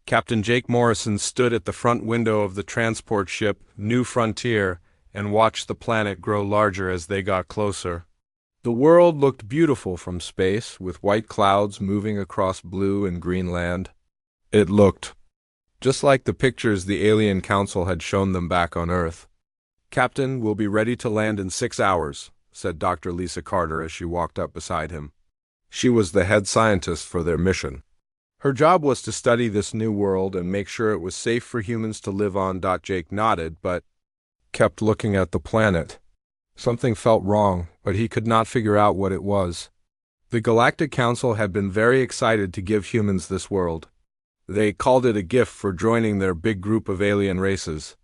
Captain Jake Morrison stood at the front window of the transport ship New Frontier and watched the planet grow larger as they got closer. The world looked beautiful from space, with white clouds moving across blue and green land. It looked just like the pictures the Alien Council had shown them back on Earth. "Captain, we'll be ready to land in 6 hours," said Dr. Lisa Carter as she walked up beside him. She was the head scientist for their mission. Her job was to study this new world and make sure it was safe for humans to live on. Jake nodded, but kept looking at the planet. Something felt wrong, but he could not figure out what it was. The Galactic Council had been very excited to give humans this world. They called it a gift for joining their big group of alien races.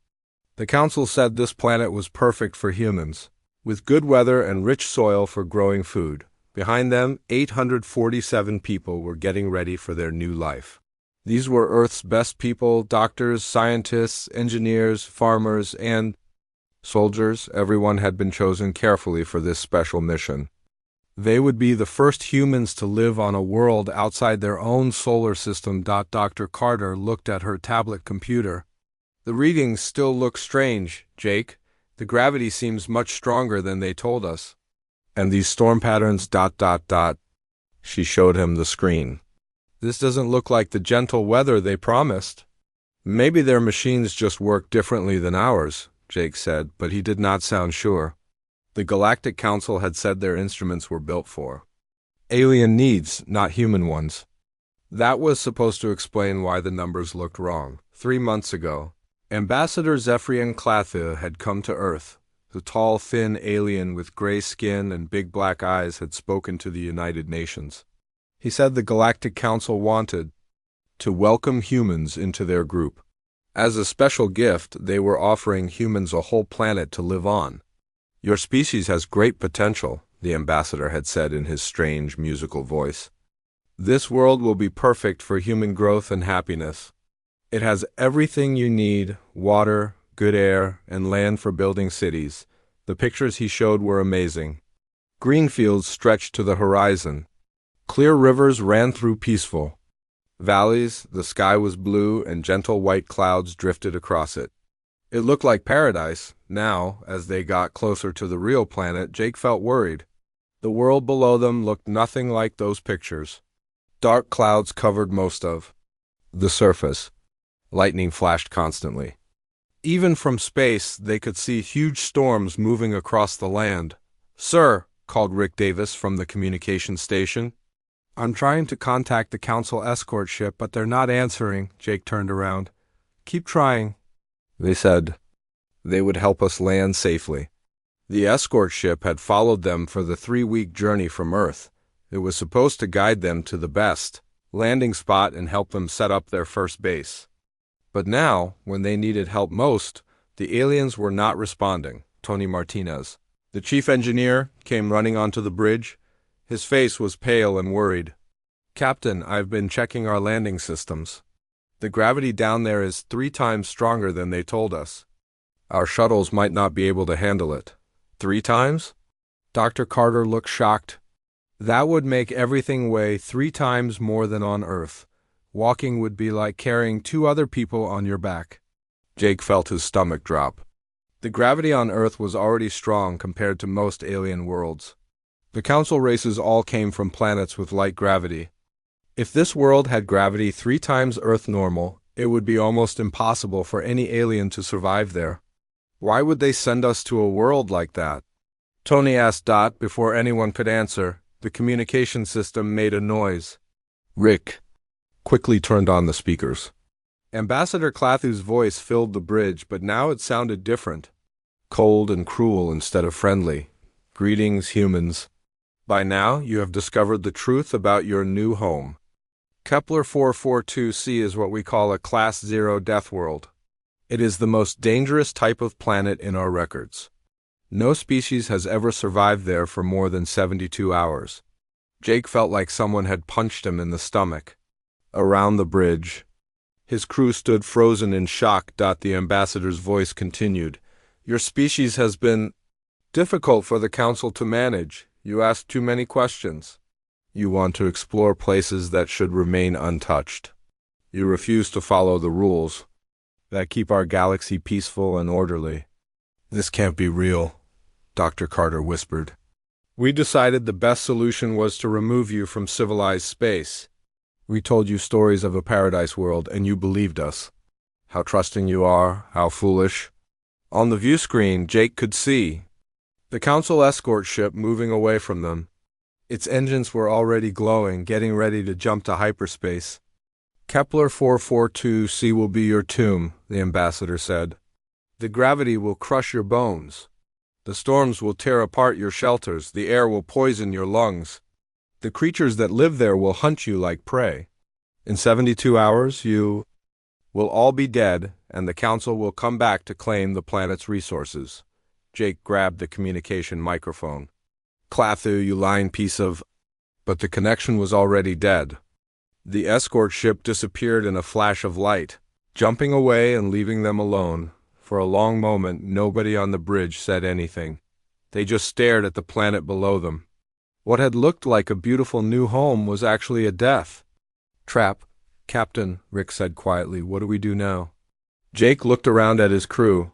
The Council said this planet was perfect for humans, with good weather and rich soil for growing food. Behind them, 847 people were getting ready for their new life. These were Earth's best people: doctors, scientists, engineers, farmers, and soldiers. Everyone had been chosen carefully for this special mission. They would be the first humans to live on a world outside their own solar system. Dr. Carter looked at her tablet computer. "The readings still look strange, Jake. The gravity seems much stronger than they told us. And these storm patterns. She showed him the screen. "This doesn't look like the gentle weather they promised." "Maybe their machines just work differently than ours," Jake said, but he did not sound sure. The Galactic Council had said their instruments were built for alien needs, not human ones. That was supposed to explain why the numbers looked wrong. 3 months ago, Ambassador Zephyrian Clathu had come to Earth. The tall, thin alien with gray skin and big black eyes had spoken to the United Nations. He said the Galactic Council wanted to welcome humans into their group. As a special gift, they were offering humans a whole planet to live on. "Your species has great potential," the ambassador had said in his strange musical voice. "This world will be perfect for human growth and happiness. It has everything you need: water, good air, and land for building cities." The pictures he showed were amazing. Green fields stretched to the horizon. Clear rivers ran through peaceful valleys. The sky was blue, and gentle white clouds drifted across it. It looked like paradise. Now, as they got closer to the real planet, Jake felt worried. The world below them looked nothing like those pictures. Dark clouds covered most of the surface. Lightning flashed constantly. Even from space, they could see huge storms moving across the land. "Sir," called Rick Davis from the communication station. "I'm trying to contact the Council escort ship, but they're not answering." Jake turned around. "Keep trying." They said they would help us land safely. The escort ship had followed them for the 3-week journey from Earth. It was supposed to guide them to the best landing spot and help them set up their first base. But now, when they needed help most, the aliens were not responding. Tony Martinez, the chief engineer, came running onto the bridge. His face was pale and worried. "Captain, I've been checking our landing systems. The gravity down there is 3 times stronger than they told us. Our shuttles might not be able to handle it." 3 times? Dr. Carter looked shocked. "That would make everything weigh 3 times more than on Earth. Walking would be like carrying 2 other people on your back." Jake felt his stomach drop. The gravity on Earth was already strong compared to most alien worlds. The Council races all came from planets with light gravity. If this world had gravity 3 times Earth normal, it would be almost impossible for any alien to survive there. "Why would they send us to a world like that?" Tony asked. Before anyone could answer, the communication system made a noise. Rick quickly turned on the speakers. Ambassador Clathu's voice filled the bridge, but now it sounded different. Cold and cruel instead of friendly. "Greetings, humans. By now, you have discovered the truth about your new home. Kepler 442c is what we call a Class 0 Deathworld. It is the most dangerous type of planet in our records. No species has ever survived there for more than 72 hours. Jake felt like someone had punched him in the stomach. Around the bridge, his crew stood frozen in shock. The ambassador's voice continued. "Your species has been difficult for the Council to manage. You ask too many questions. You want to explore places that should remain untouched. You refuse to follow the rules that keep our galaxy peaceful and orderly. This can't be real, Dr. Carter whispered. We decided the best solution was to remove you from civilized space. We told you stories of a paradise world, and you believed us. How trusting you are, how foolish. On the view screen, Jake could see the Council escort ship moving away from them. Its engines were already glowing, getting ready to jump to hyperspace. Kepler 442c will be your tomb, the ambassador said. The gravity will crush your bones. The storms will tear apart your shelters, the air will poison your lungs. The creatures that live there will hunt you like prey. In 72 hours, you will all be dead, and the Council will come back to claim the planet's resources. Jake grabbed the communication microphone. Clathu, you lying piece of... But the connection was already dead. The escort ship disappeared in a flash of light, jumping away and leaving them alone. For a long moment, nobody on the bridge said anything. They just stared at the planet below them. What had looked like a beautiful new home was actually a death trap. Captain, Rick said quietly, what do we do now? Jake looked around at his crew.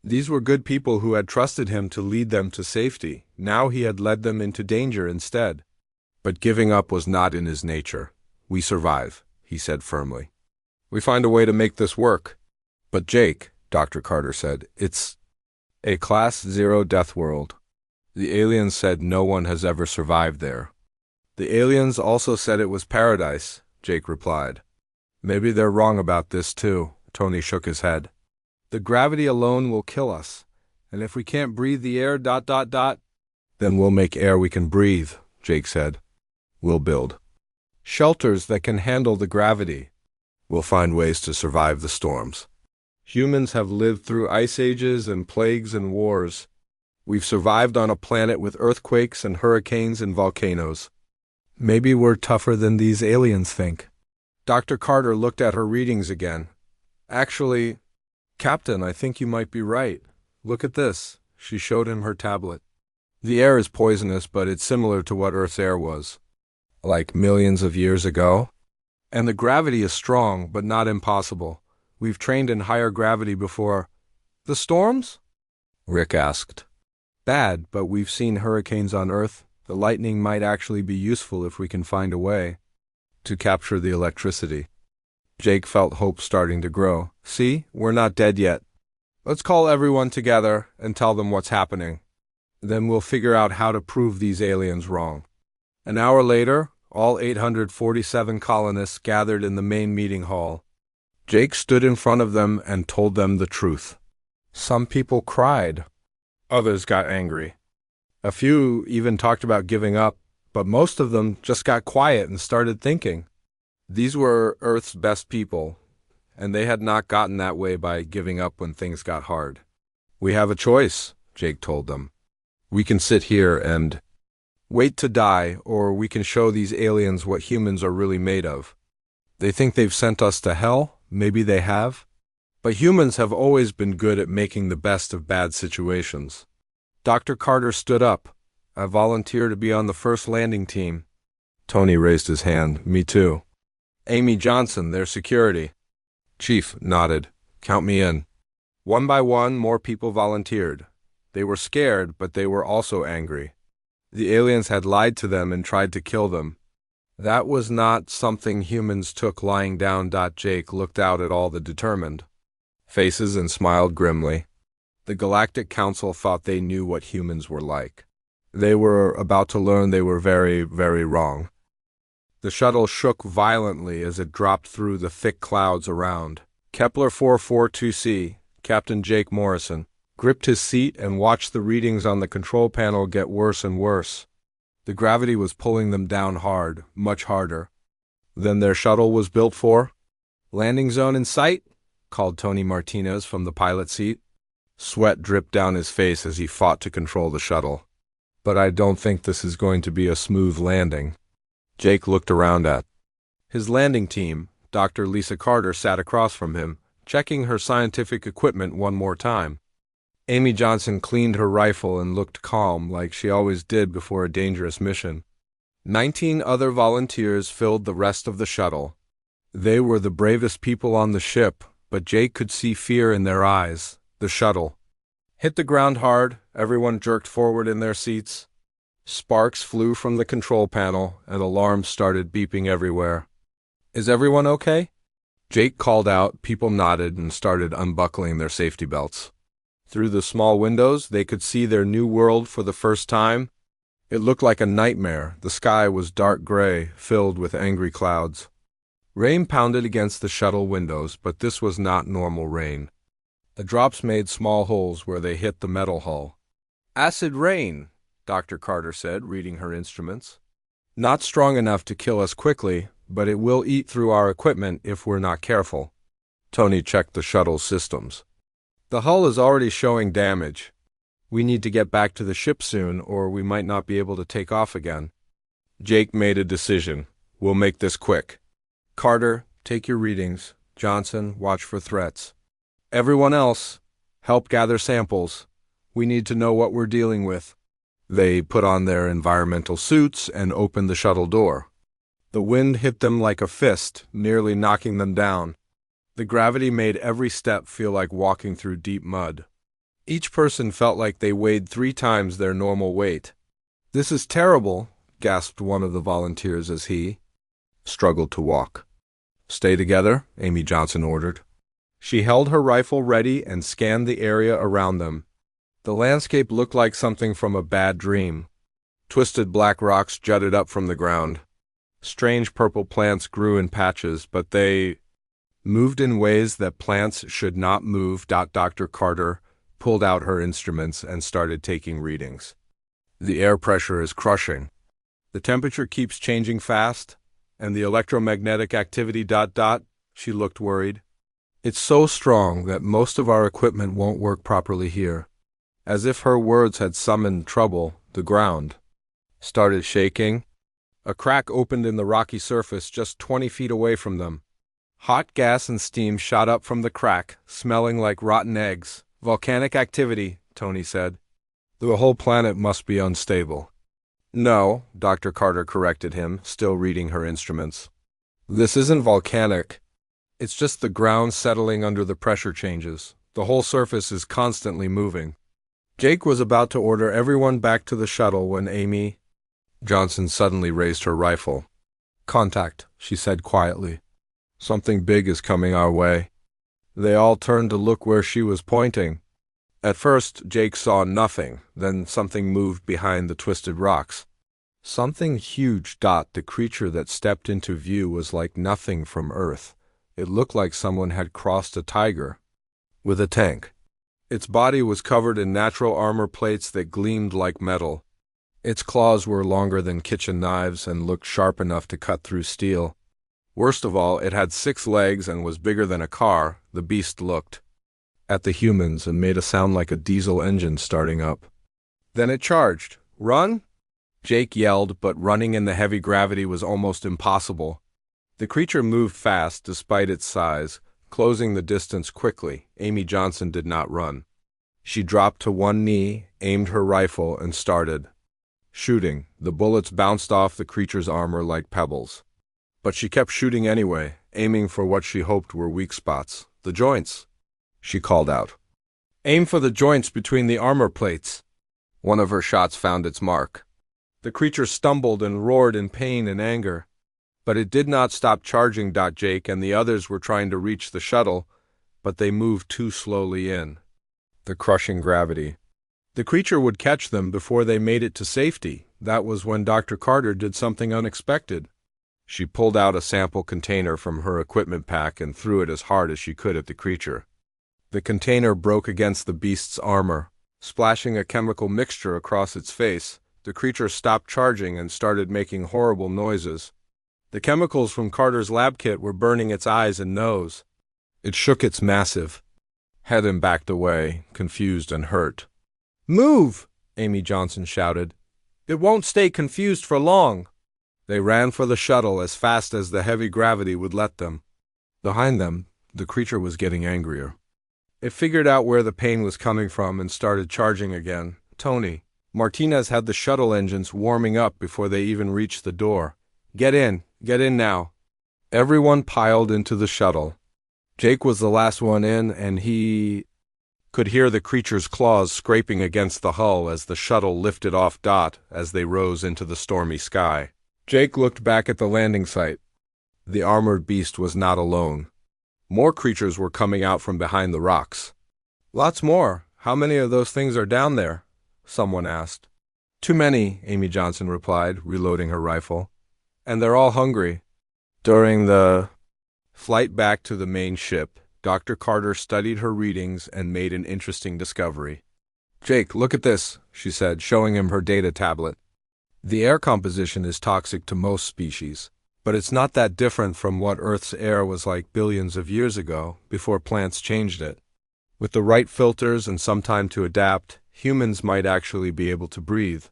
These were good people who had trusted him to lead them to safety. Now he had led them into danger instead. But giving up was not in his nature. We survive, he said firmly. We find a way to make this work. But Jake, Dr. Carter said, it's a Class 0 death world. The aliens said no one has ever survived there. The aliens also said it was paradise, Jake replied. Maybe they're wrong about this too, Tony shook his head. The gravity alone will kill us, and if we can't breathe the air, then we'll make air we can breathe, Jake said. We'll build shelters that can handle the gravity. We'll find ways to survive the storms. Humans have lived through ice ages and plagues and wars. We've survived on a planet with earthquakes and hurricanes and volcanoes. Maybe we're tougher than these aliens think. Dr. Carter looked at her readings again. Actually, Captain, I think you might be right. Look at this. She showed him her tablet. The air is poisonous, but it's similar to what Earth's air was, like millions of years ago. And the gravity is strong, but not impossible. We've trained in higher gravity before. The storms? Rick asked. Bad, but we've seen hurricanes on Earth. The lightning might actually be useful if we can find a way to capture the electricity. Jake felt hope starting to grow. See, we're not dead yet. Let's call everyone together and tell them what's happening. Then we'll figure out how to prove these aliens wrong. An hour later, all 847 colonists gathered in the main meeting hall. Jake stood in front of them and told them the truth. Some people cried. Others got angry. A few even talked about giving up, but most of them just got quiet and started thinking. These were Earth's best people, and they had not gotten that way by giving up when things got hard. We have a choice, Jake told them. We can sit here and wait to die, or we can show these aliens what humans are really made of. They think they've sent us to hell. Maybe they have. But humans have always been good at making the best of bad situations. Dr. Carter stood up. I volunteer to be on the first landing team. Tony raised his hand. Me too. Amy Johnson, their security. Chief nodded. Count me in. One by one, more people volunteered. They were scared, but they were also angry. The aliens had lied to them and tried to kill them. That was not something humans took lying down. Jake looked out at all the determined faces and smiled grimly. The Galactic Council thought they knew what humans were like. They were about to learn they were very, very wrong. The shuttle shook violently as it dropped through the thick clouds around. Kepler 442c, Captain Jake Morrison, gripped his seat and watched the readings on the control panel get worse and worse. The gravity was pulling them down hard, much harder than their shuttle was built for. Landing zone in sight, called Tony Martinez from the pilot seat. Sweat dripped down his face as he fought to control the shuttle. But I don't think this is going to be a smooth landing. Jake looked around at his landing team. Dr. Lisa Carter sat across from him, checking her scientific equipment one more time. Amy Johnson cleaned her rifle and looked calm, like she always did before a dangerous mission. 19 other volunteers filled the rest of the shuttle. They were the bravest people on the ship, but Jake could see fear in their eyes. The shuttle hit the ground hard. Everyone jerked forward in their seats. Sparks flew from the control panel, and alarms started beeping everywhere. "Is everyone okay?" Jake called out. People nodded and started unbuckling their safety belts. Through the small windows, they could see their new world for the first time. It looked like a nightmare. The sky was dark gray, filled with angry clouds. Rain pounded against the shuttle windows, but this was not normal rain. The drops made small holes where they hit the metal hull. "Acid rain," Dr. Carter said, reading her instruments. "Not strong enough to kill us quickly, but it will eat through our equipment if we're not careful." Tony checked the shuttle's systems. "The hull is already showing damage. We need to get back to the ship soon, or we might not be able to take off again." Jake made a decision. "We'll make this quick. Carter, take your readings. Johnson, watch for threats. Everyone else, help gather samples. We need to know what we're dealing with." They put on their environmental suits and opened the shuttle door. The wind hit them like a fist, nearly knocking them down. The gravity made every step feel like walking through deep mud. Each person felt like they weighed 3 times their normal weight. "This is terrible," gasped one of the volunteers as he struggled to walk. "Stay together," Amy Johnson ordered. She held her rifle ready and scanned the area around them. The landscape looked like something from a bad dream. Twisted black rocks jutted up from the ground. Strange purple plants grew in patches, but they moved in ways that plants should not move. Dr. Carter pulled out her instruments and started taking readings. "The air pressure is crushing. The temperature keeps changing fast, and the electromagnetic activity. She looked worried. "It's so strong that most of our equipment won't work properly here." As if her words had summoned trouble, the ground started shaking. A crack opened in the rocky surface just 20 feet away from them. Hot gas and steam shot up from the crack, smelling like rotten eggs. "Volcanic activity," Tony said. "The whole planet must be unstable." "No," Dr. Carter corrected him, still reading her instruments. "This isn't volcanic. It's just the ground settling under the pressure changes. The whole surface is constantly moving." Jake was about to order everyone back to the shuttle when Amy Johnson suddenly raised her rifle. "Contact," she said quietly. "Something big is coming our way." They all turned to look where she was pointing. At first, Jake saw nothing, then something moved behind the twisted rocks. Something huge. The creature that stepped into view was like nothing from Earth. It looked like someone had crossed a tiger with a tank. Its body was covered in natural armor plates that gleamed like metal. Its claws were longer than kitchen knives and looked sharp enough to cut through steel. Worst of all, it had 6 legs and was bigger than a car. The beast looked at the humans and made a sound like a diesel engine starting up. Then it charged. "Run!" Jake yelled, but running in the heavy gravity was almost impossible. The creature moved fast despite its size, closing the distance quickly. Amy Johnson did not run. She dropped to one knee, aimed her rifle, and started shooting. The bullets bounced off the creature's armor like pebbles. But she kept shooting anyway, aiming for what she hoped were weak spots. "The joints," she called out. "Aim for the joints between the armor plates." One of her shots found its mark. The creature stumbled and roared in pain and anger. But it did not stop charging. Jake and the others were trying to reach the shuttle, but they moved too slowly in the crushing gravity. The creature would catch them before they made it to safety. That was when Dr. Carter did something unexpected. She pulled out a sample container from her equipment pack and threw it as hard as she could at the creature. The container broke against the beast's armor, splashing a chemical mixture across its face. The creature stopped charging and started making horrible noises. The chemicals from Carter's lab kit were burning its eyes and nose. It shook its massive head and backed away, confused and hurt. "Move!" Amy Johnson shouted. "It won't stay confused for long." They ran for the shuttle as fast as the heavy gravity would let them. Behind them, the creature was getting angrier. It figured out where the pain was coming from and started charging again. Tony Martinez had the shuttle engines warming up before they even reached the door. Get in now." Everyone piled into the shuttle. Jake was the last one in, and he could hear the creature's claws scraping against the hull as the shuttle lifted off as they rose into the stormy sky. Jake looked back at the landing site. The armored beast was not alone. More creatures were coming out from behind the rocks. Lots more. How many of those things are down there? Someone asked. Too many, Amy Johnson replied, reloading her rifle. And they're all hungry. During the flight back to the main ship, Dr. Carter studied her readings and made an interesting discovery. Jake, look at this, she said, showing him her data tablet. The air composition is toxic to most species, but it's not that different from what Earth's air was like billions of years ago, before plants changed it. With the right filters and some time to adapt, humans might actually be able to breathe.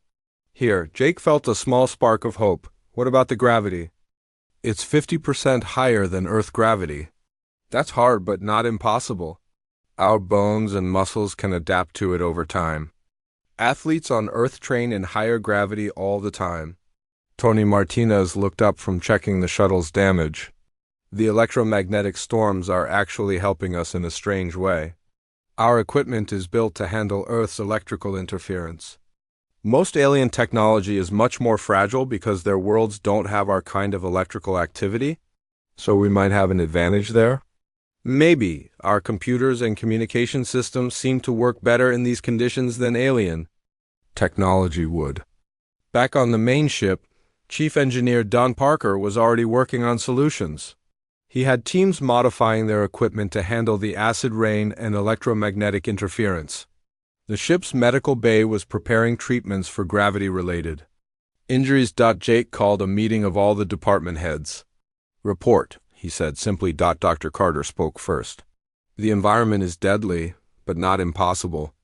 Here, Jake felt a small spark of hope. What about the gravity? It's 50% higher than Earth gravity. That's hard, but not impossible. Our bones and muscles can adapt to it over time. Athletes on Earth train in higher gravity all the time. Tony Martinez looked up from checking the shuttle's damage. The electromagnetic storms are actually helping us in a strange way. Our equipment is built to handle Earth's electrical interference. Most alien technology is much more fragile because their worlds don't have our kind of electrical activity, so we might have an advantage there. Maybe our computers and communication systems seem to work better in these conditions than alien technology would. Back on the main ship, Chief Engineer Don Parker was already working on solutions. He had teams modifying their equipment to handle the acid rain and electromagnetic interference. The ship's medical bay was preparing treatments for gravity-related injuries. Jake called a meeting of all the department heads. Report, he said simply. Dr. Carter spoke first. The environment is deadly, but not impossible.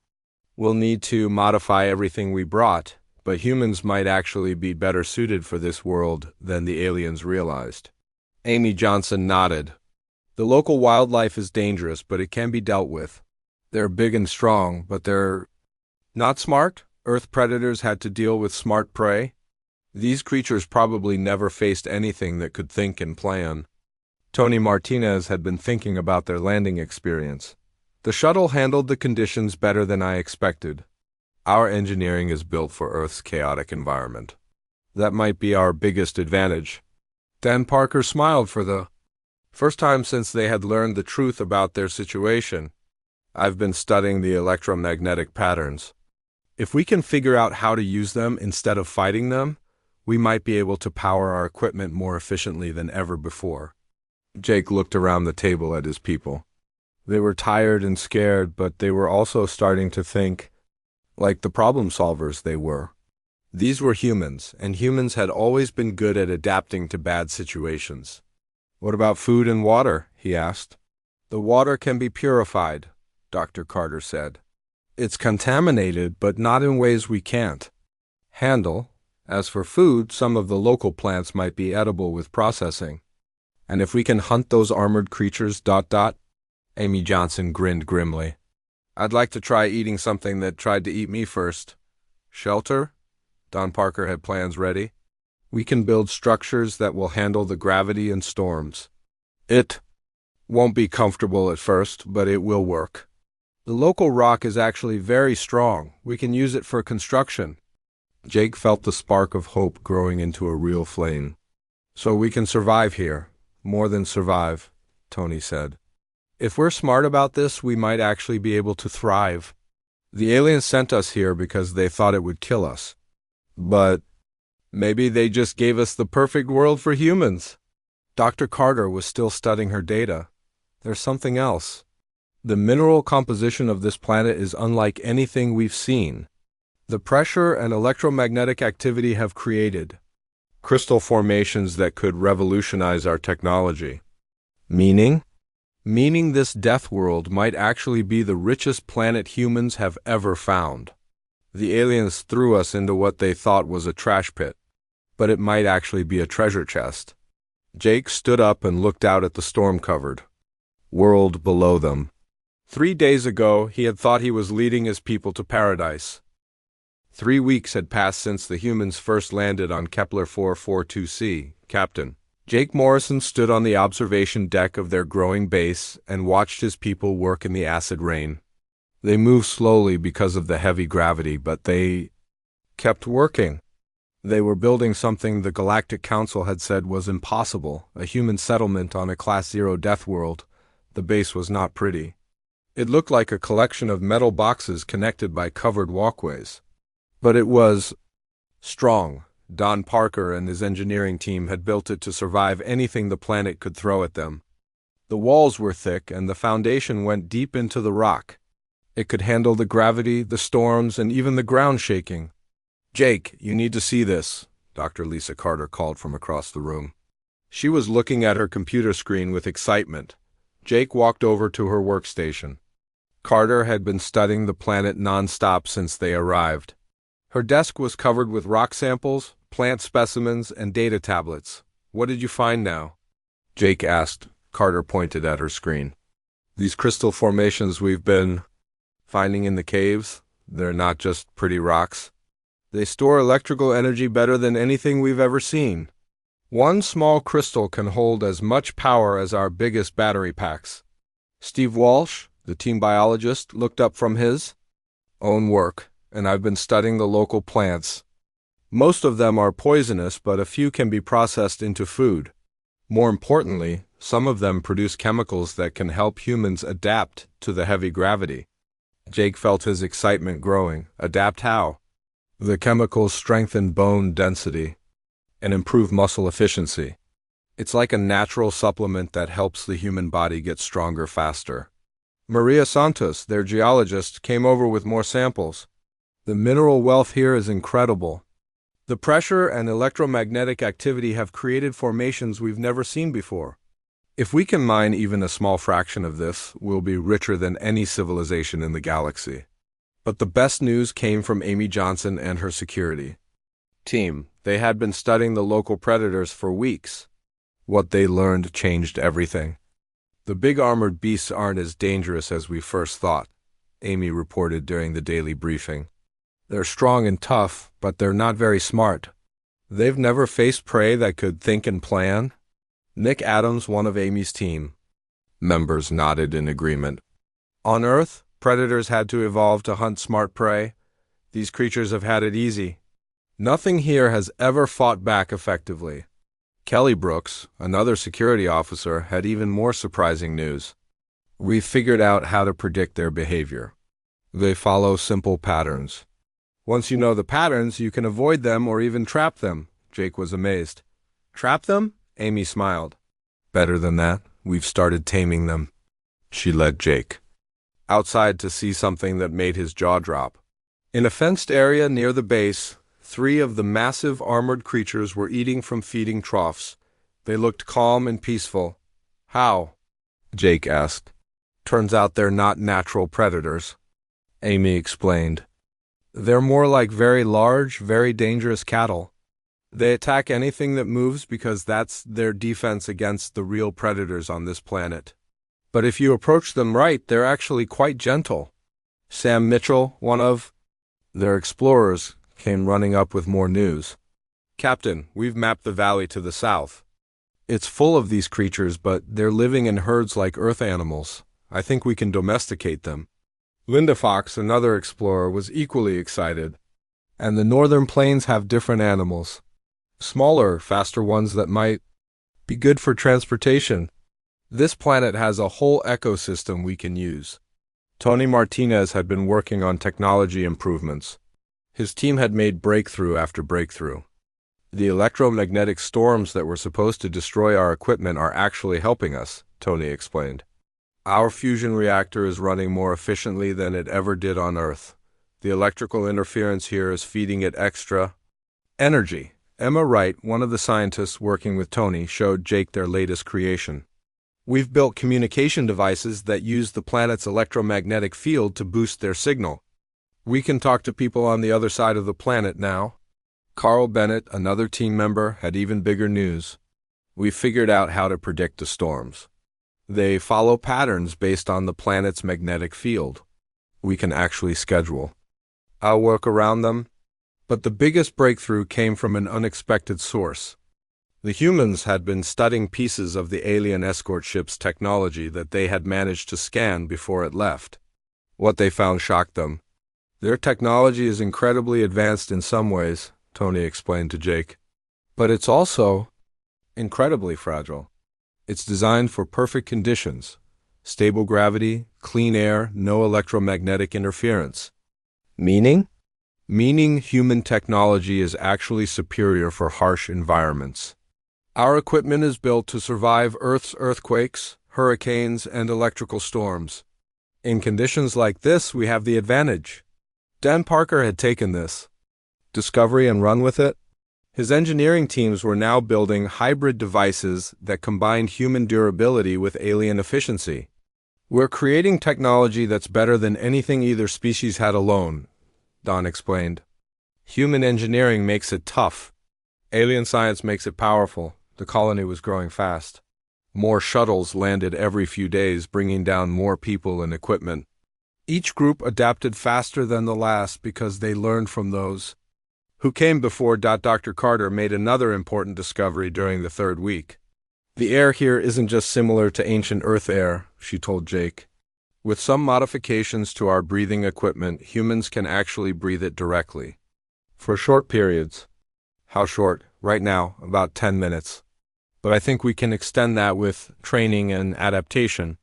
We'll need to modify everything we brought, but humans might actually be better suited for this world than the aliens realized. Amy Johnson nodded. The local wildlife is dangerous, but it can be dealt with. They're big and strong, but they're not smart. Earth predators had to deal with smart prey. These creatures probably never faced anything that could think and plan. Tony Martinez had been thinking about their landing experience. The shuttle handled the conditions better than I expected. Our engineering is built for Earth's chaotic environment. That might be our biggest advantage. Dan Parker smiled for the first time since they had learned the truth about their situation. I've been studying the electromagnetic patterns. If we can figure out how to use them instead of fighting them, we might be able to power our equipment more efficiently than ever before. Jake looked around the table at his people. They were tired and scared, but they were also starting to think like the problem solvers they were. These were humans, and humans had always been good at adapting to bad situations. What about food and water? He asked. The water can be purified, Dr. Carter said. It's contaminated, but not in ways we can't handle. As for food, some of the local plants might be edible with processing. And if we can hunt those armored creatures, Amy Johnson grinned grimly. I'd like to try eating something that tried to eat me first. Shelter? Don Parker had plans ready. We can build structures that will handle the gravity and storms. It won't be comfortable at first, but it will work. The local rock is actually very strong. We can use it for construction. Jake felt the spark of hope growing into a real flame. So we can survive here. More than survive, Tony said. If we're smart about this, we might actually be able to thrive. The aliens sent us here because they thought it would kill us. But maybe they just gave us the perfect world for humans. Dr. Carter was still studying her data. There's something else. The mineral composition of this planet is unlike anything we've seen. The pressure and electromagnetic activity have created crystal formations that could revolutionize our technology. Meaning this Deathworld might actually be the richest planet humans have ever found. The aliens threw us into what they thought was a trash pit, but it might actually be a treasure chest. Jake stood up and looked out at the storm-covered world below them. 3 days ago, he had thought he was leading his people to paradise. 3 weeks had passed since the humans first landed on Kepler 442c, Captain, Jake Morrison stood on the observation deck of their growing base and watched his people work in the acid rain. They moved slowly because of the heavy gravity, but they kept working. They were building something the Galactic Council had said was impossible, a human settlement on a Class 0 Deathworld. The base was not pretty. It looked like a collection of metal boxes connected by covered walkways. But it was strong. Don Parker and his engineering team had built it to survive anything the planet could throw at them. The walls were thick and the foundation went deep into the rock. It could handle the gravity, the storms, and even the ground shaking. "Jake, you need to see this," Dr. Lisa Carter called from across the room. She was looking at her computer screen with excitement. Jake walked over to her workstation. Carter had been studying the planet nonstop since they arrived. Her desk was covered with rock samples, plant specimens, and data tablets. "What did you find now?" Jake asked. Carter pointed at her screen. "These crystal formations we've been finding in the caves, they're not just pretty rocks. They store electrical energy better than anything we've ever seen. One small crystal can hold as much power as our biggest battery packs." Steve Walsh, the team biologist, looked up from his own work. "And I've been studying the local plants. Most of them are poisonous, but a few can be processed into food. More importantly, some of them produce chemicals that can help humans adapt to the heavy gravity." Jake felt his excitement growing. "Adapt how?" "The chemicals strengthen bone density and improve muscle efficiency. It's like a natural supplement that helps the human body get stronger faster." Maria Santos, their geologist, came over with more samples. "The mineral wealth here is incredible. The pressure and electromagnetic activity have created formations we've never seen before. If we can mine even a small fraction of this, we'll be richer than any civilization in the galaxy." But the best news came from Amy Johnson and her security team. They had been studying the local predators for weeks. What they learned changed everything. "The big armored beasts aren't as dangerous as we first thought," Amy reported during the daily briefing. "They're strong and tough, but they're not very smart. They've never faced prey that could think and plan." Nick Adams, one of Amy's team members, nodded in agreement. "On Earth, predators had to evolve to hunt smart prey. These creatures have had it easy. Nothing here has ever fought back effectively." Kelly Brooks, another security officer, had even more surprising news. "We figured out how to predict their behavior. They follow simple patterns. Once you know the patterns, you can avoid them or even trap them." Jake was amazed. "Trap them?" Amy smiled. "Better than that, we've started taming them." She led Jake outside to see something that made his jaw drop. In a fenced area near the base, 3 of the massive armored creatures were eating from feeding troughs. They looked calm and peaceful. "How?" Jake asked. "Turns out they're not natural predators," Amy explained. "They're more like very large, very dangerous cattle. They attack anything that moves because that's their defense against the real predators on this planet. But if you approach them right, they're actually quite gentle." Sam Mitchell, one of their explorers, came running up with more news. "Captain, we've mapped the valley to the south. It's full of these creatures, but they're living in herds like Earth animals. I think we can domesticate them." Linda Fox, another explorer, was equally excited. "And the northern plains have different animals. Smaller, faster ones that might be good for transportation. This planet has a whole ecosystem we can use." Tony Martinez had been working on technology improvements. His team had made breakthrough after breakthrough. "The electromagnetic storms that were supposed to destroy our equipment are actually helping us," Tony explained. "Our fusion reactor is running more efficiently than it ever did on Earth. The electrical interference here is feeding it extra energy." Emma Wright, one of the scientists working with Tony, showed Jake their latest creation. "We've built communication devices that use the planet's electromagnetic field to boost their signal. We can talk to people on the other side of the planet now." Carl Bennett, another team member, had even bigger news. "We figured out how to predict the storms. They follow patterns based on the planet's magnetic field. We can actually schedule our work around them." But the biggest breakthrough came from an unexpected source. The humans had been studying pieces of the alien escort ship's technology that they had managed to scan before it left. What they found shocked them. Their technology is incredibly advanced in some ways, Tony explained to Jake. But it's also incredibly fragile. It's designed for perfect conditions. Stable gravity, clean air, no electromagnetic interference. Meaning? Meaning human technology is actually superior for harsh environments. Our equipment is built to survive Earth's earthquakes, hurricanes, and electrical storms. In conditions like this, we have the advantage. Dan Parker had taken this discovery and run with it. His engineering teams were now building hybrid devices that combined human durability with alien efficiency. We're creating technology that's better than anything either species had alone, Don explained. Human engineering makes it tough. Alien science makes it powerful. The colony was growing fast. More shuttles landed every few days, bringing down more people and equipment. Each group adapted faster than the last because they learned from those who came before. Dr. Carter made another important discovery during the third week. The air here isn't just similar to ancient Earth air, she told Jake. With some modifications to our breathing equipment, humans can actually breathe it directly. For short periods. How short? Right now, about 10 minutes. But I think we can extend that with training and adaptation.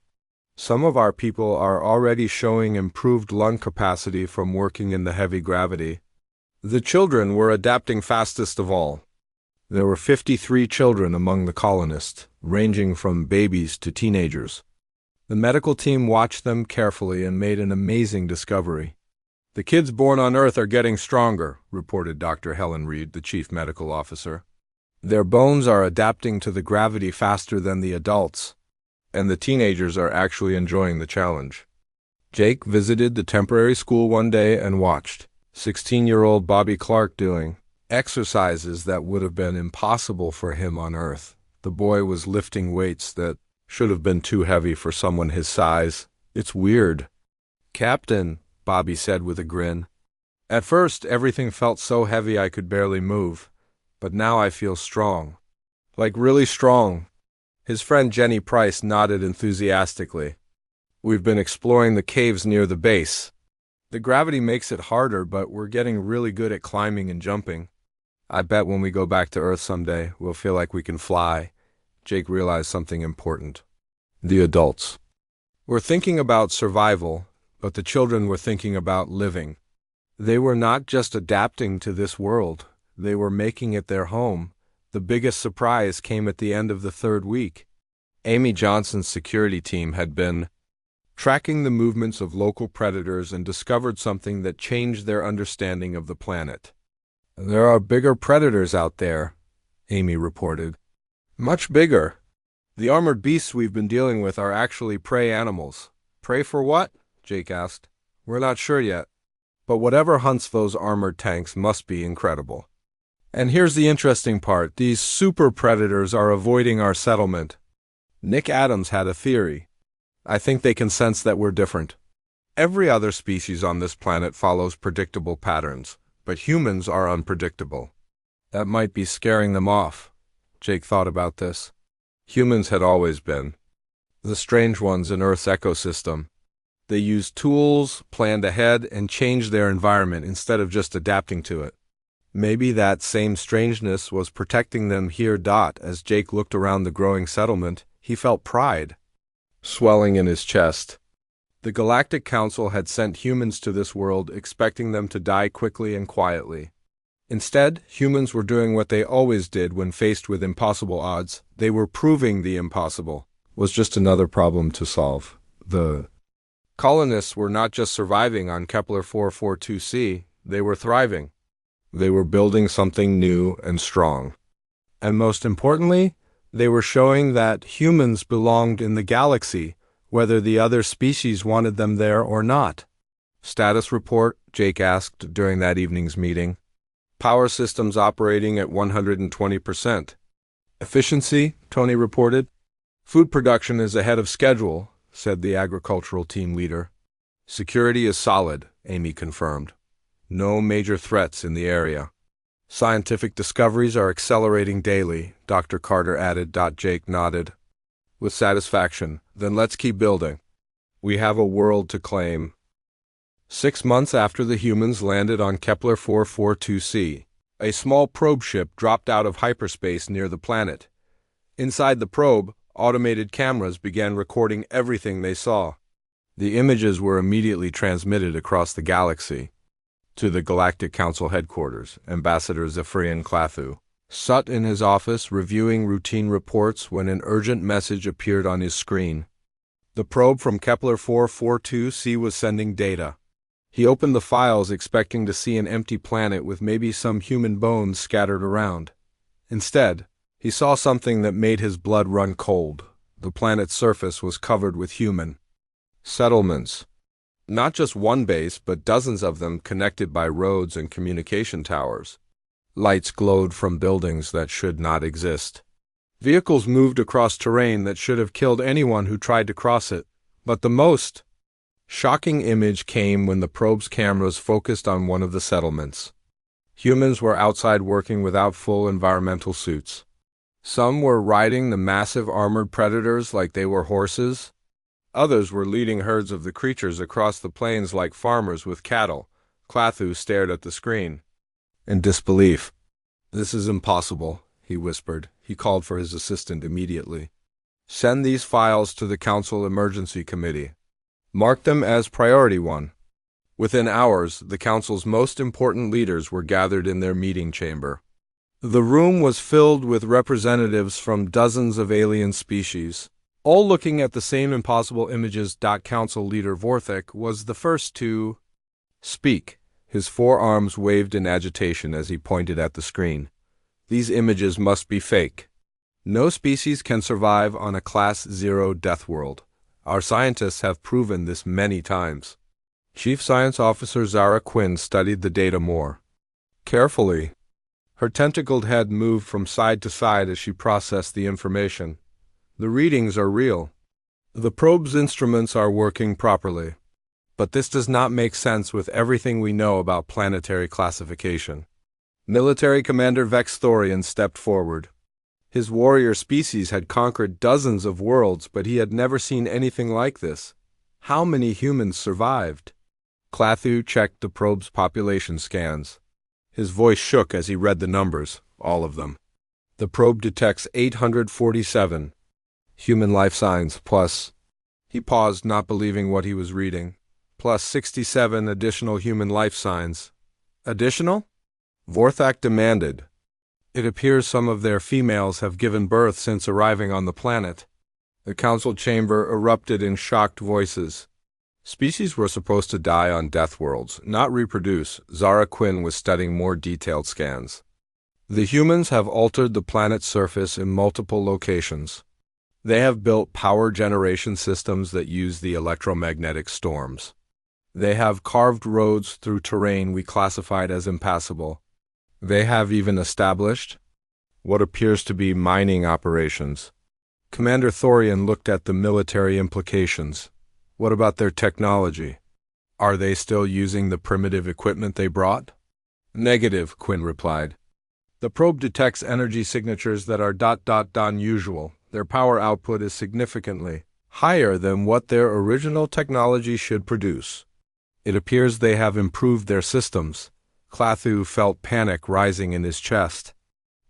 Some of our people are already showing improved lung capacity from working in the heavy gravity. The children were adapting fastest of all. There were 53 children among the colonists, ranging from babies to teenagers. The medical team watched them carefully and made an amazing discovery. The kids born on Earth are getting stronger, reported Dr. Helen Reed, the chief medical officer. Their bones are adapting to the gravity faster than the adults, and the teenagers are actually enjoying the challenge. Jake visited the temporary school one day and watched 16-year-old Bobby Clark doing exercises that would have been impossible for him on Earth. The boy was lifting weights that should have been too heavy for someone his size. It's weird. Captain, Bobby said with a grin. At first, everything felt so heavy I could barely move, but now I feel strong. Like really strong. His friend Jenny Price nodded enthusiastically. We've been exploring the caves near the base. The gravity makes it harder, but we're getting really good at climbing and jumping. I bet when we go back to Earth someday, we'll feel like we can fly. Jake realized something important. The adults were thinking about survival, but the children were thinking about living. They were not just adapting to this world, they were making it their home. The biggest surprise came at the end of the third week. Amy Johnson's security team had been tracking the movements of local predators and discovered something that changed their understanding of the planet. There are bigger predators out there, Amy reported. Much bigger. The armored beasts we've been dealing with are actually prey animals. Prey for what? Jake asked. We're not sure yet. But whatever hunts those armored tanks must be incredible. And here's the interesting part. These super predators are avoiding our settlement. Nick Adams had a theory. I think they can sense that we're different. Every other species on this planet follows predictable patterns, but humans are unpredictable. That might be scaring them off. Jake thought about this. Humans had always been the strange ones in Earth's ecosystem. They used tools, planned ahead, and changed their environment instead of just adapting to it. Maybe that same strangeness was protecting them here. As Jake looked around the growing settlement, he felt pride swelling in his chest. The Galactic Council had sent humans to this world expecting them to die quickly and quietly. Instead, humans were doing what they always did when faced with impossible odds. They were proving the impossible was just another problem to solve. The colonists were not just surviving on Kepler 442c, they were thriving. They were building something new and strong. And most importantly, they were showing that humans belonged in the galaxy, whether the other species wanted them there or not. Status report, Jake asked during that evening's meeting. Power systems operating at 120%. Efficiency, Tony reported. Food production is ahead of schedule, said the agricultural team leader. Security is solid, Amy confirmed. No major threats in the area. Scientific discoveries are accelerating daily, Dr. Carter added. Jake nodded with satisfaction. Then let's keep building. We have a world to claim. 6 months after the humans landed on Kepler 442c, a small probe ship dropped out of hyperspace near the planet. Inside the probe, automated cameras began recording everything they saw. The images were immediately transmitted across the galaxy. To the Galactic Council headquarters, Ambassador Zephyrian Clathu sat in his office reviewing routine reports when an urgent message appeared on his screen. The probe from Kepler 442c was sending data. He opened the files expecting to see an empty planet with maybe some human bones scattered around. Instead, he saw something that made his blood run cold. The planet's surface was covered with human settlements. Not just one base, but dozens of them connected by roads and communication towers. Lights glowed from buildings that should not exist. Vehicles moved across terrain that should have killed anyone who tried to cross it. But the most shocking image came when the probe's cameras focused on one of the settlements. Humans were outside working without full environmental suits. Some were riding the massive armored predators like they were horses. Others were leading herds of the creatures across the plains like farmers with cattle. Clathu stared at the screen in disbelief. "This is impossible," he whispered. He called for his assistant immediately. "Send these files to the Council Emergency Committee. Mark them as Priority 1. Within hours, the Council's most important leaders were gathered in their meeting chamber. The room was filled with representatives from dozens of alien species, all looking at the same impossible images. Council leader Vorthek was the first to speak. His forearms waved in agitation as he pointed at the screen. "These images must be fake. No species can survive on a Class 0 Deathworld. Our scientists have proven this many times." Chief Science Officer Zara Quinn studied the data more carefully. Her tentacled head moved from side to side as she processed the information. "The readings are real. The probe's instruments are working properly. But this does not make sense with everything we know about planetary classification." Military Commander Vex Thorian stepped forward. His warrior species had conquered dozens of worlds, but he had never seen anything like this. How many humans survived? Clathu checked the probe's population scans. His voice shook as he read the numbers, all of them. The probe detects 847 human life signs, plus... He paused, not believing what he was reading. Plus 67 additional human life signs. Additional? Vorthak demanded. "It appears some of their females have given birth since arriving on the planet." The council chamber erupted in shocked voices. Species were supposed to die on Deathworlds, not reproduce. Zara Quinn was studying more detailed scans. "The humans have altered the planet's surface in multiple locations. They have built power generation systems that use the electromagnetic storms. They have carved roads through terrain we classified as impassable. They have even established what appears to be mining operations." Commander Thorian looked at the military implications. "What about their technology? Are they still using the primitive equipment they brought?" "Negative," Quinn replied. "The probe detects energy signatures that are unusual. Their power output is significantly higher than what their original technology should produce. It appears they have improved their systems." Clathu felt panic rising in his chest.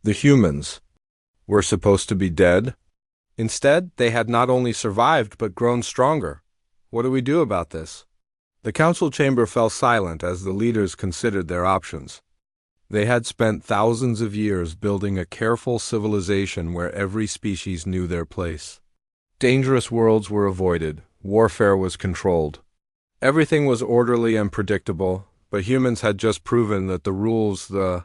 The humans were supposed to be dead. Instead, they had not only survived but grown stronger. What do we do about this? The council chamber fell silent as the leaders considered their options. They had spent thousands of years building a careful civilization where every species knew their place. Dangerous worlds were avoided. Warfare was controlled. Everything was orderly and predictable, but humans had just proven that the rules the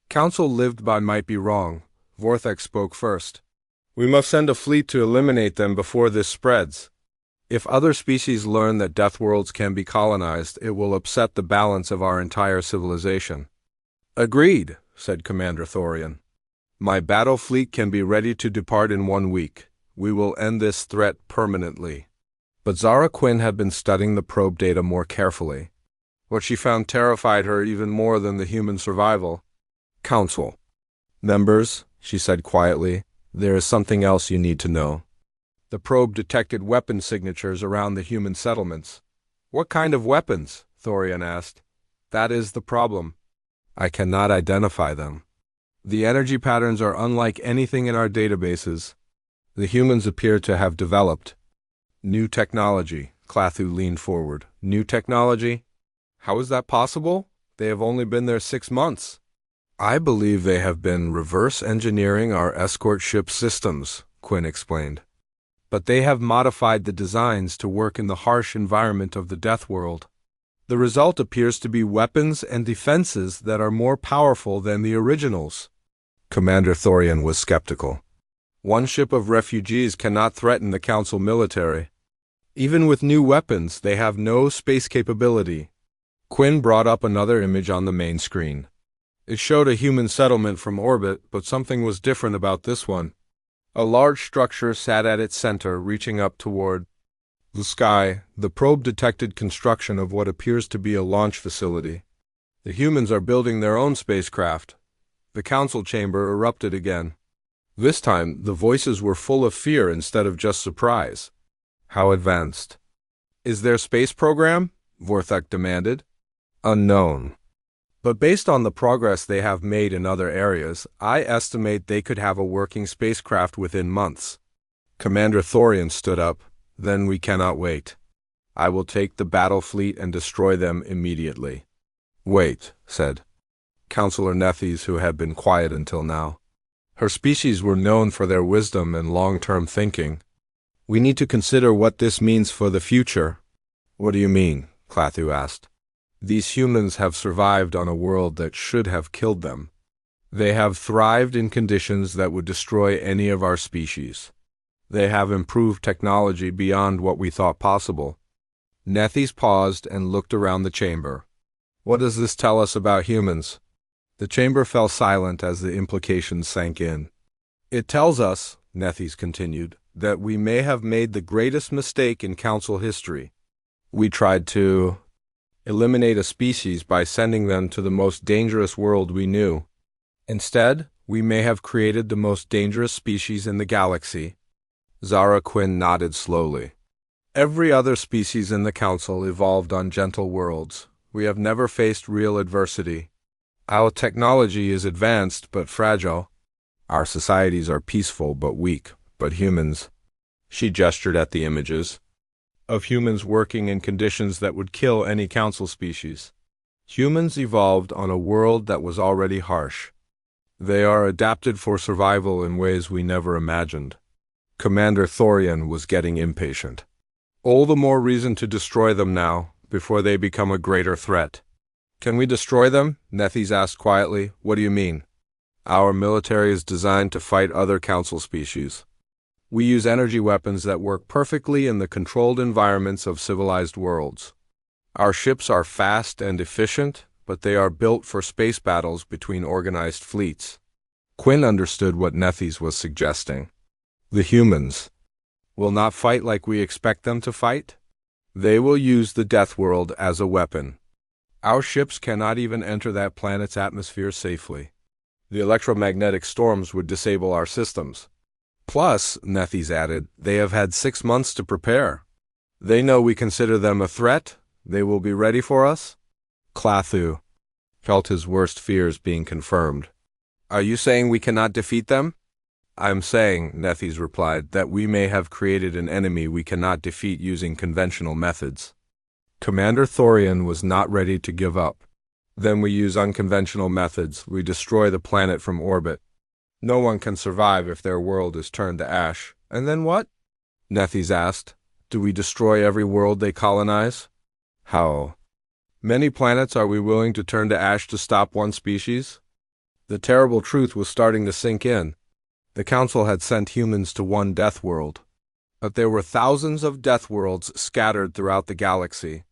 council lived by might be wrong. Vorthek spoke first. "We must send a fleet to eliminate them before this spreads. If other species learn that Deathworlds can be colonized, it will upset the balance of our entire civilization." "Agreed," said Commander Thorian. "My battle fleet can be ready to depart in 1 week. We will end this threat permanently." But Zara Quinn had been studying the probe data more carefully. What she found terrified her even more than the human survival. Council members, she said quietly, there is something else you need to know. The probe detected weapon signatures around the human settlements. What kind of weapons? Thorian asked. That is the problem. I cannot identify them. The energy patterns are unlike anything in our databases. The humans appear to have developed new technology. Clathu leaned forward. New technology? How is that possible? They have only been there 6 months. I believe they have been reverse engineering our escort ship systems, Quinn explained. But they have modified the designs to work in the harsh environment of the Deathworld. The result appears to be weapons and defenses that are more powerful than the originals. Commander Thorian was skeptical. One ship of refugees cannot threaten the Council military. Even with new weapons, they have no space capability. Quinn brought up another image on the main screen. It showed a human settlement from orbit, but something was different about this one. A large structure sat at its center, reaching up toward the sky. The probe detected construction of what appears to be a launch facility. The humans are building their own spacecraft. The council chamber erupted again. This time, the voices were full of fear instead of just surprise. How advanced? Is their space program? Vorthek demanded. Unknown. But based on the progress they have made in other areas, I estimate they could have a working spacecraft within months. Commander Thorian stood up. Then we cannot wait. I will take the battle fleet and destroy them immediately. Wait, said Counselor Nethys, who had been quiet until now. Her species were known for their wisdom and long-term thinking. We need to consider what this means for the future. What do you mean? Clathu asked. These humans have survived on a world that should have killed them. They have thrived in conditions that would destroy any of our species. They have improved technology beyond what we thought possible. Nethys paused and looked around the chamber. What does this tell us about humans? The chamber fell silent as the implications sank in. It tells us, Nethys continued, that we may have made the greatest mistake in Council history. We tried to eliminate a species by sending them to the most dangerous world we knew. Instead, we may have created the most dangerous species in the galaxy. Zara Quinn nodded slowly. Every other species in the Council evolved on gentle worlds. We have never faced real adversity. Our technology is advanced but fragile. Our societies are peaceful but weak. But humans, she gestured at the images, of humans working in conditions that would kill any Council species. Humans evolved on a world that was already harsh. They are adapted for survival in ways we never imagined. Commander Thorian was getting impatient. All the more reason to destroy them now, before they become a greater threat. Can we destroy them? Nethys asked quietly. What do you mean? Our military is designed to fight other Council species. We use energy weapons that work perfectly in the controlled environments of civilized worlds. Our ships are fast and efficient, but they are built for space battles between organized fleets. Quinn understood what Nethys was suggesting. The humans will not fight like we expect them to fight. They will use the Deathworld as a weapon. Our ships cannot even enter that planet's atmosphere safely. The electromagnetic storms would disable our systems. Plus, Nethys added, they have had 6 months to prepare. They know we consider them a threat. They will be ready for us. Clathu felt his worst fears being confirmed. Are you saying we cannot defeat them? I'm saying, Nethys replied, that we may have created an enemy we cannot defeat using conventional methods. Commander Thorian was not ready to give up. Then we use unconventional methods. We destroy the planet from orbit. No one can survive if their world is turned to ash. And then what? Nethys asked. Do we destroy every world they colonize? How many planets are we willing to turn to ash to stop one species? The terrible truth was starting to sink in. The Council had sent humans to one death world. But there were thousands of death worlds scattered throughout the galaxy.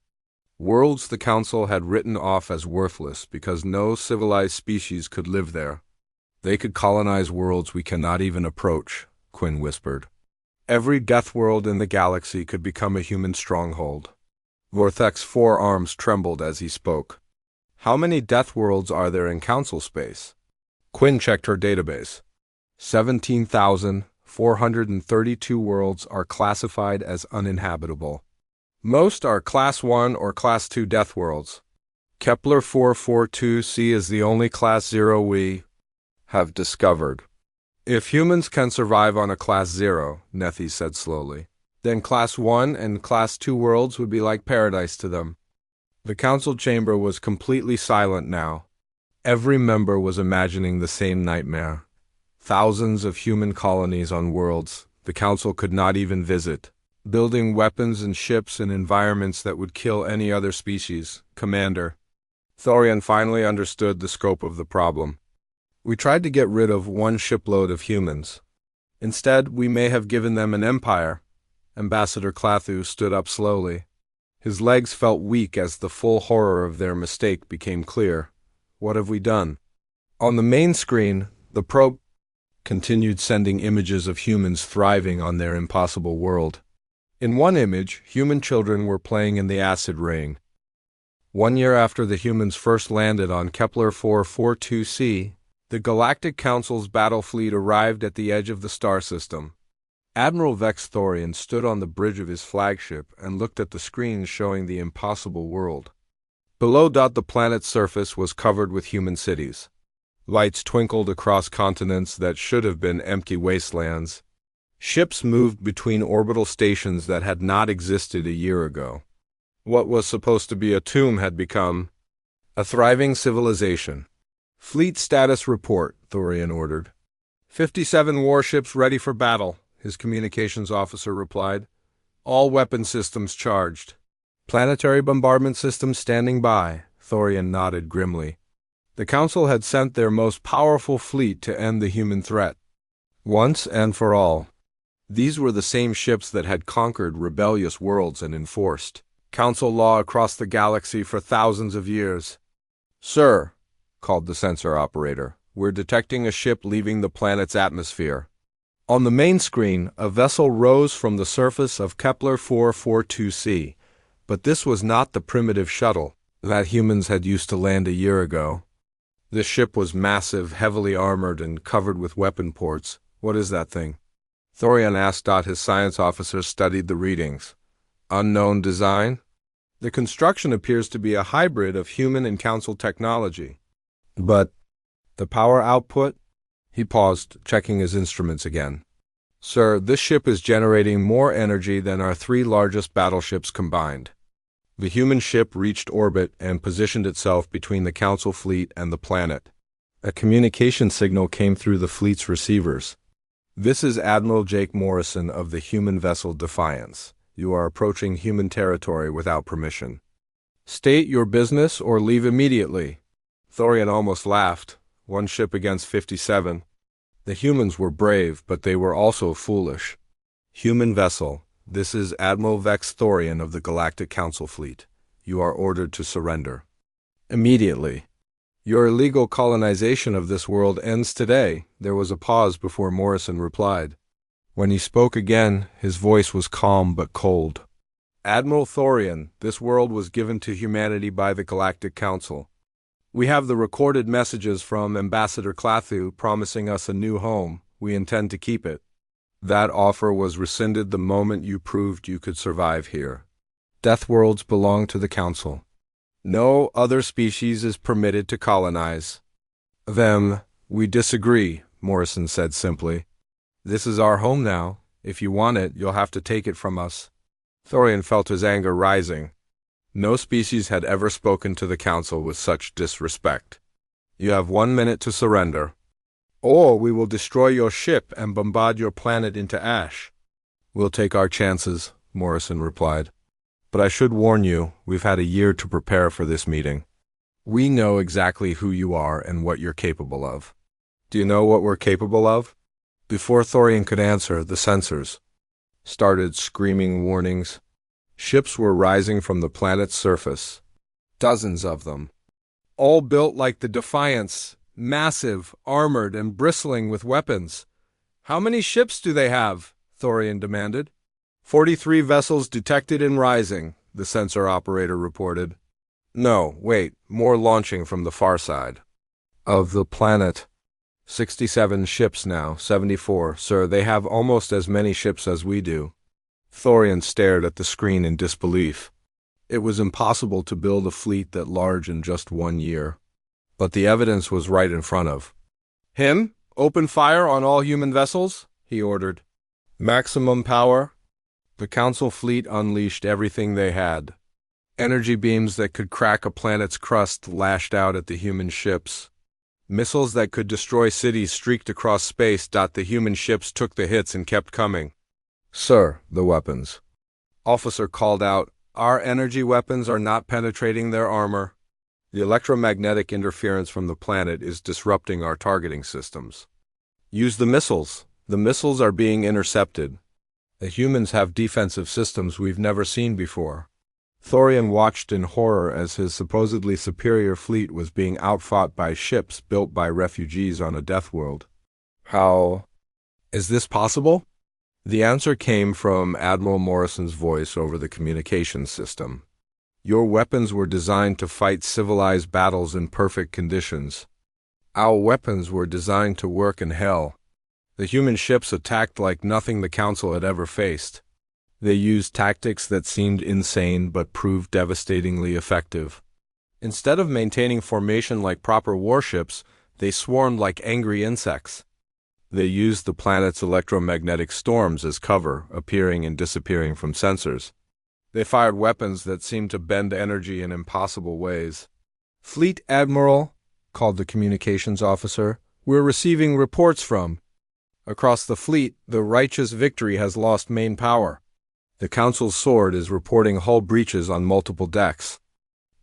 Worlds the Council had written off as worthless because no civilized species could live there. They could colonize worlds we cannot even approach, Quinn whispered. Every death world in the galaxy could become a human stronghold. Vorthek's forearms trembled as he spoke. How many death worlds are there in Council space? Quinn checked her database. 17,432 worlds are classified as uninhabitable. Most are Class 1 or Class 2 death worlds. Kepler 442c is the only Class 0 we have discovered. If humans can survive on a Class 0, Nethi said slowly, then Class 1 and Class 2 worlds would be like paradise to them. The council chamber was completely silent now. Every member was imagining the same nightmare. Thousands of human colonies on worlds the council could not even visit, building weapons and ships in environments that would kill any other species. Commander, Thorian finally understood the scope of the problem. We tried to get rid of one shipload of humans. Instead, we may have given them an empire. Ambassador Clathu stood up slowly. His legs felt weak as the full horror of their mistake became clear. What have we done? On the main screen, the probe continued sending images of humans thriving on their impossible world. In one image, human children were playing in the acid rain. 1 year after the humans first landed on Kepler 442c, the Galactic Council's battle fleet arrived at the edge of the star system. Admiral Vex Thorian stood on the bridge of his flagship and looked at the screens showing the impossible world. Below, the planet's surface was covered with human cities. Lights twinkled across continents that should have been empty wastelands. Ships moved between orbital stations that had not existed a year ago. What was supposed to be a tomb had become a thriving civilization. Fleet status report, Thorian ordered. 57 warships ready for battle, his communications officer replied. All weapon systems charged. Planetary bombardment systems standing by, Thorian nodded grimly. The Council had sent their most powerful fleet to end the human threat. Once and for all. These were the same ships that had conquered rebellious worlds and enforced Council law across the galaxy for thousands of years. Sir, called the sensor operator, we're detecting a ship leaving the planet's atmosphere. On the main screen, a vessel rose from the surface of Kepler 442c, but this was not the primitive shuttle that humans had used to land a year ago. This ship was massive, heavily armored, and covered with weapon ports. What is that thing? Thorian asked. His science officer studied the readings. Unknown design? The construction appears to be a hybrid of human and council technology. But the power output? He paused, checking his instruments again. Sir, this ship is generating more energy than our 3 largest battleships combined. The human ship reached orbit and positioned itself between the Council fleet and the planet. A communication signal came through the fleet's receivers. This is Admiral Jake Morrison of the human vessel Defiance. You are approaching human territory without permission. State your business or leave immediately. Thorian almost laughed. 1 ship against 57. The humans were brave, but they were also foolish. Human vessel, this is Admiral Vex Thorian of the Galactic Council Fleet. You are ordered to surrender. Immediately. Your illegal colonization of this world ends today. There was a pause before Morrison replied. When he spoke again, his voice was calm but cold. Admiral Thorian, this world was given to humanity by the Galactic Council. We have the recorded messages from Ambassador Clathu promising us a new home. We intend to keep it. That offer was rescinded the moment you proved you could survive here. Deathworlds belong to the Council. No other species is permitted to colonize them. We disagree, Morrison said simply. This is our home now. If you want it, you'll have to take it from us. Thorian felt his anger rising. No species had ever spoken to the Council with such disrespect. You have 1 minute to surrender, or we will destroy your ship and bombard your planet into ash. We'll take our chances, Morrison replied. But I should warn you, we've had a year to prepare for this meeting. We know exactly who you are and what you're capable of. Do you know what we're capable of? Before Thorian could answer, the sensors started screaming warnings. Ships were rising from the planet's surface. Dozens of them. All built like the Defiance, massive, armored, and bristling with weapons. How many ships do they have? Thorian demanded. 43 vessels detected and rising, the sensor operator reported. No, wait, more launching from the far side of the planet. 67 ships now, 74, sir. They have almost as many ships as we do. Thorian stared at the screen in disbelief. It was impossible to build a fleet that large in just 1 year. But the evidence was right in front of him. Open fire on all human vessels, he ordered. Maximum power. The Council fleet unleashed everything they had. Energy beams that could crack a planet's crust lashed out at the human ships. Missiles that could destroy cities streaked across space. The human ships took the hits and kept coming. Sir, the weapons. Officer called out, our energy weapons are not penetrating their armor. The electromagnetic interference from the planet is disrupting our targeting systems. Use the missiles. The missiles are being intercepted. The humans have defensive systems we've never seen before. Thorian watched in horror as his supposedly superior fleet was being outfought by ships built by refugees on a Deathworld. How is this possible? The answer came from Admiral Morrison's voice over the communications system. Your weapons were designed to fight civilized battles in perfect conditions. Our weapons were designed to work in hell. The human ships attacked like nothing the Council had ever faced. They used tactics that seemed insane but proved devastatingly effective. Instead of maintaining formation like proper warships, they swarmed like angry insects. They used the planet's electromagnetic storms as cover, appearing and disappearing from sensors. They fired weapons that seemed to bend energy in impossible ways. Fleet Admiral, called the communications officer, we're receiving reports from. Across the fleet, the righteous victory has lost main power. The Council's sword is reporting hull breaches on multiple decks.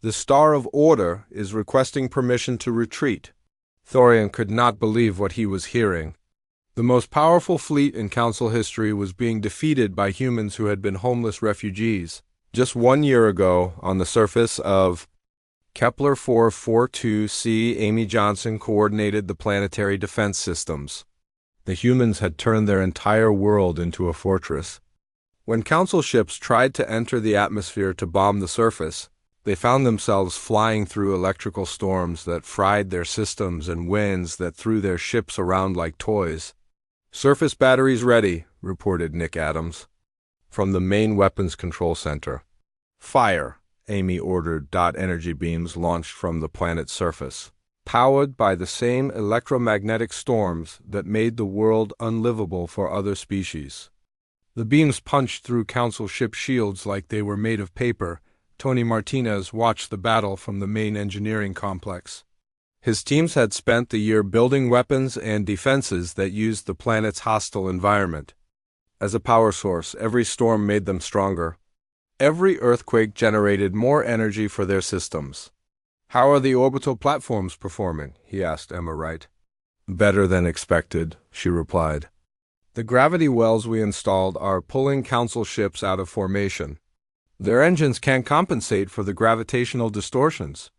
The Star of Order is requesting permission to retreat. Thorian could not believe what he was hearing. The most powerful fleet in Council history was being defeated by humans who had been homeless refugees. Just 1 year ago, on the surface of Kepler 442c, Amy Johnson coordinated the planetary defense systems. The humans had turned their entire world into a fortress. When Council ships tried to enter the atmosphere to bomb the surface, they found themselves flying through electrical storms that fried their systems and winds that threw their ships around like toys. Surface batteries ready, reported Nick Adams. From the main weapons control center. Fire, Amy ordered. Energy beams launched from the planet's surface, powered by the same electromagnetic storms that made the world unlivable for other species. The beams punched through Council ship shields like they were made of paper. Tony Martinez watched the battle from the main engineering complex. His teams had spent the year building weapons and defenses that used the planet's hostile environment. As a power source, every storm made them stronger. Every earthquake generated more energy for their systems. How are the orbital platforms performing? He asked Emma Wright. Better than expected, she replied. The gravity wells we installed are pulling Council ships out of formation. Their engines can't compensate for the gravitational distortions.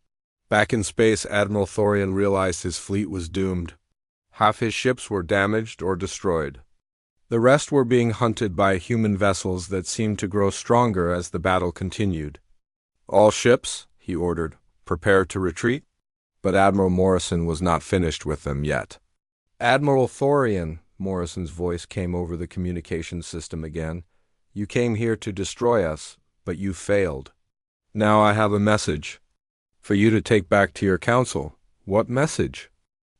Back in space, Admiral Thorian realized his fleet was doomed. Half his ships were damaged or destroyed. The rest were being hunted by human vessels that seemed to grow stronger as the battle continued. All ships, he ordered, prepare to retreat. But Admiral Morrison was not finished with them yet. Admiral Thorian, Morrison's voice came over the communications system again. You came here to destroy us, but you failed. Now I have a message for you to take back to your Council. What message?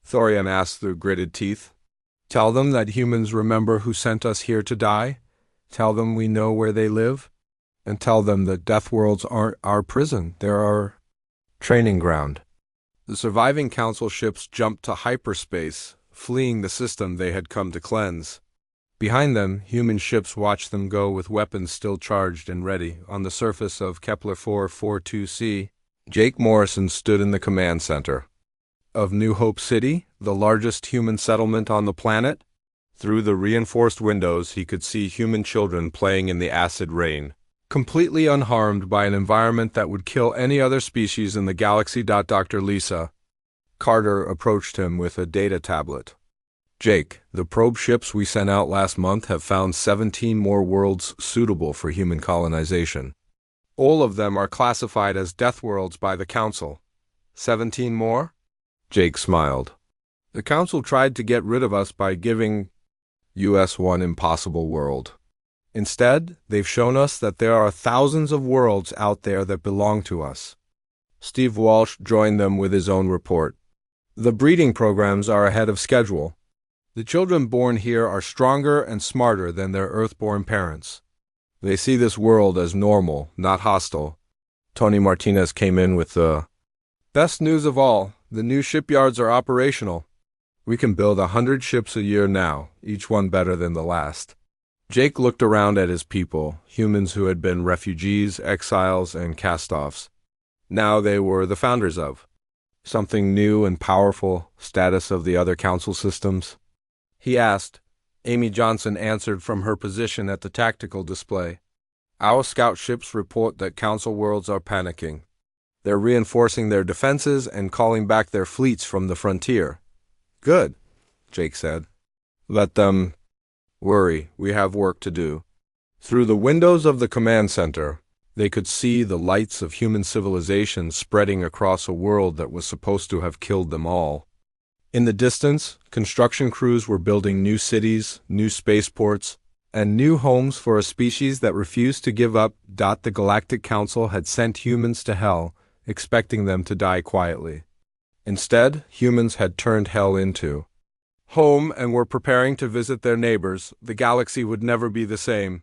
Thorian asked through gritted teeth. Tell them that humans remember who sent us here to die. Tell them we know where they live. And tell them that Deathworlds aren't our prison. They're our training ground. The surviving Council ships jumped to hyperspace, fleeing the system they had come to cleanse. Behind them, human ships watched them go with weapons still charged and ready. On the surface of Kepler 442c, Jake Morrison stood in the command center of New Hope City, the largest human settlement on the planet. Through the reinforced windows, he could see human children playing in the acid rain, completely unharmed by an environment that would kill any other species in the galaxy. Dr. Lisa Carter approached him with a data tablet. Jake, the probe ships we sent out last month have found 17 more worlds suitable for human colonization. All of them are classified as Deathworlds by the Council. 17 more? Jake smiled. The Council tried to get rid of us by giving us one impossible world. Instead, they've shown us that there are thousands of worlds out there that belong to us. Steve Walsh joined them with his own report. The breeding programs are ahead of schedule. The children born here are stronger and smarter than their Earth-born parents. They see this world as normal, not hostile. Tony Martinez came in with the best news of all. The new shipyards are operational. We can build 100 ships a year now, each one better than the last. Jake looked around at his people, humans who had been refugees, exiles, and cast-offs. Now they were the founders of something new and powerful, status of the other council systems. He asked. Amy Johnson answered from her position at the tactical display. Our scout ships report that council worlds are panicking. They're reinforcing their defenses and calling back their fleets from the frontier. Good, Jake said. Let them worry. We have work to do. Through the windows of the command center, they could see the lights of human civilization spreading across a world that was supposed to have killed them all. In the distance, construction crews were building new cities, new spaceports, and new homes for a species that refused to give up. The Galactic Council had sent humans to hell, expecting them to die quietly. Instead, humans had turned hell into home and were preparing to visit their neighbors. The galaxy would never be the same.